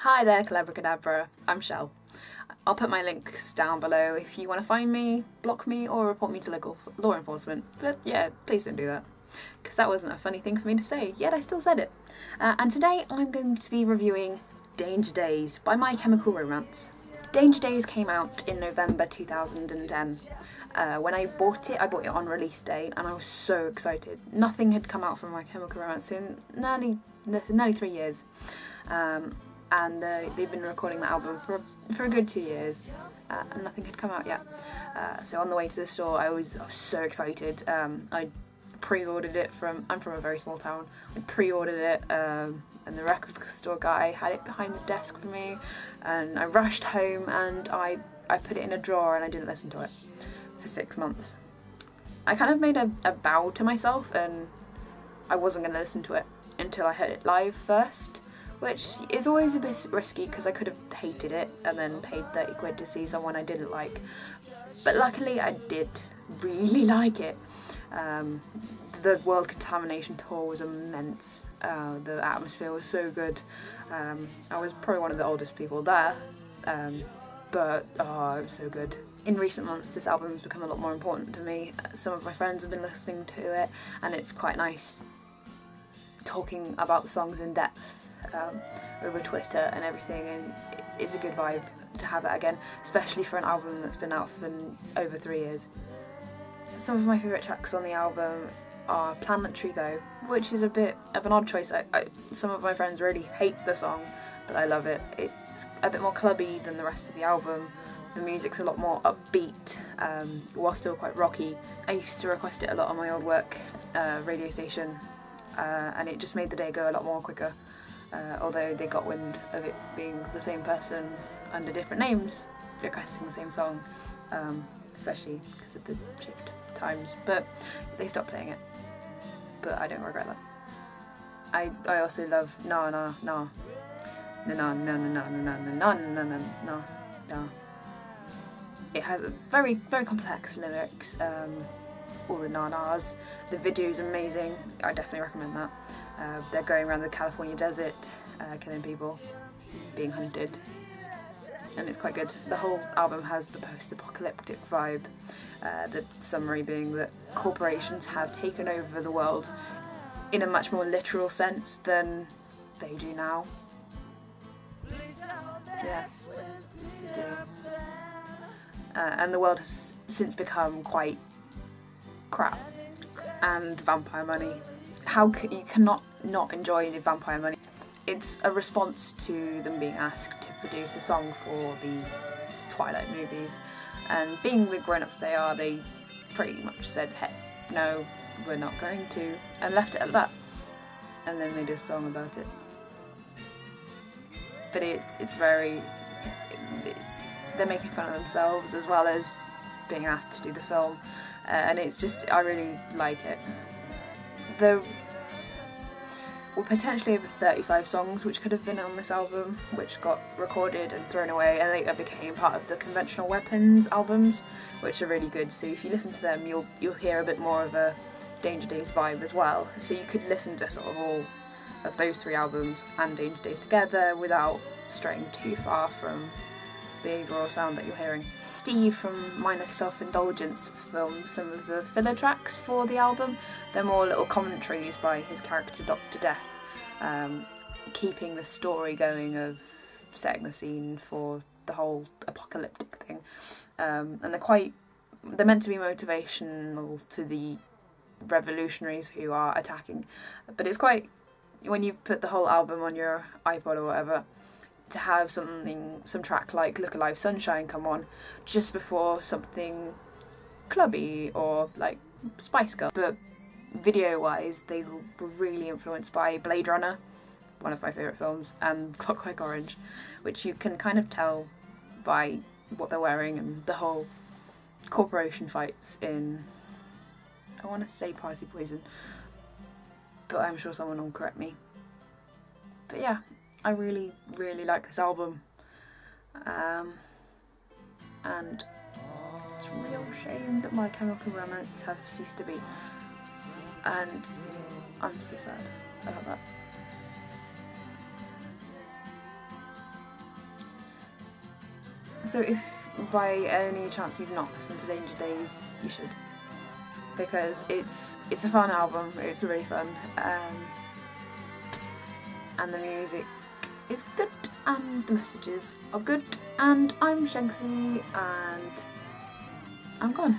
Hi there, Cadabra. I'm Shell. I'll put my links down below if you want to find me, block me, or report me to law enforcement. But yeah, please don't do that, because that wasn't a funny thing for me to say, yet I still said it. And today I'm going to be reviewing Danger Days by My Chemical Romance. Danger Days came out in November 2010. When I bought it on release day, and I was so excited. Nothing had come out from My Chemical Romance in nearly 3 years. And they've been recording the album for a good 2 years, and nothing had come out yet. So on the way to the store, I was so excited. I pre-ordered it I'm from a very small town. I pre-ordered it, and the record store guy had it behind the desk for me, and I rushed home and I put it in a drawer and I didn't listen to it for 6 months. I kind of made a vow to myself, and I wasn't going to listen to it until I heard it live first, which is always a bit risky because I could have hated it and then paid 30 quid to see someone I didn't like. But luckily I did really like it. The World Contamination Tour was immense. The atmosphere was so good. I was probably one of the oldest people there, but it was so good. In recent months this album has become a lot more important to me. Some of my friends have been listening to it, and it's quite nice talking about the songs in depth over Twitter and everything, and it's a good vibe to have that again, especially for an album that's been out for over 3 years. Some of my favourite tracks on the album are Planetary though, which is a bit of an odd choice. Some of my friends really hate the song, but I love it. It's a bit more clubby than the rest of the album. The music's a lot more upbeat, while still quite rocky. I used to request it a lot on my old work radio station, and it just made the day go a lot more quicker. Although they got wind of it being the same person under different names requesting the same song, especially because of the shift times, but they stopped playing it. But I don't regret that. I also love Na Na Na Na Na Na Na Na Na Na Na Na Na Na. It has a very complex lyrics, all the na-nas. The video is amazing, I definitely recommend that. They're going around the California desert, killing people, being hunted, and it's quite good. The whole album has the post-apocalyptic vibe, the summary being that corporations have taken over the world in a much more literal sense than they do now. Yeah, they do. And the world has since become quite crap, and vampire money. You cannot not enjoy the vampire money. It's a response to them being asked to produce a song for the Twilight movies, and being the grown-ups they are, they pretty much said, hey, no, we're not going to, and left it at that, and then made a song about it. But they're making fun of themselves as well as being asked to do the film, and I really like it. There were potentially over 35 songs which could have been on this album, which got recorded and thrown away and later became part of the Conventional Weapons albums, which are really good. So if you listen to them, you'll hear a bit more of a Danger Days vibe as well. So you could listen to sort of all of those 3 albums and Danger Days together without straying too far from the overall sound that you're hearing. Steve from Minus Self-Indulgence filmed some of the filler tracks for the album. They're more little commentaries by his character Dr. Death, keeping the story going of setting the scene for the whole apocalyptic thing. And they're meant to be motivational to the revolutionaries who are attacking, but it's quite, when you put the whole album on your iPod or whatever, to have some track like Look Alive Sunshine come on just before something clubby or like Spice Girl. But video wise they were really influenced by Blade Runner, one of my favourite films, and Clockwork Orange, which you can kind of tell by what they're wearing and the whole corporation fights in, I want to say Party Poison, but I'm sure someone will correct me. But yeah, I really like this album, and it's a real shame that My Chemical Romance have ceased to be, and I'm so sad about that. So if by any chance you've not listened to Danger Days, you should, because it's a fun album. It's really fun, and the music is good, and the messages are good. And I'm Shanksy, and I'm gone.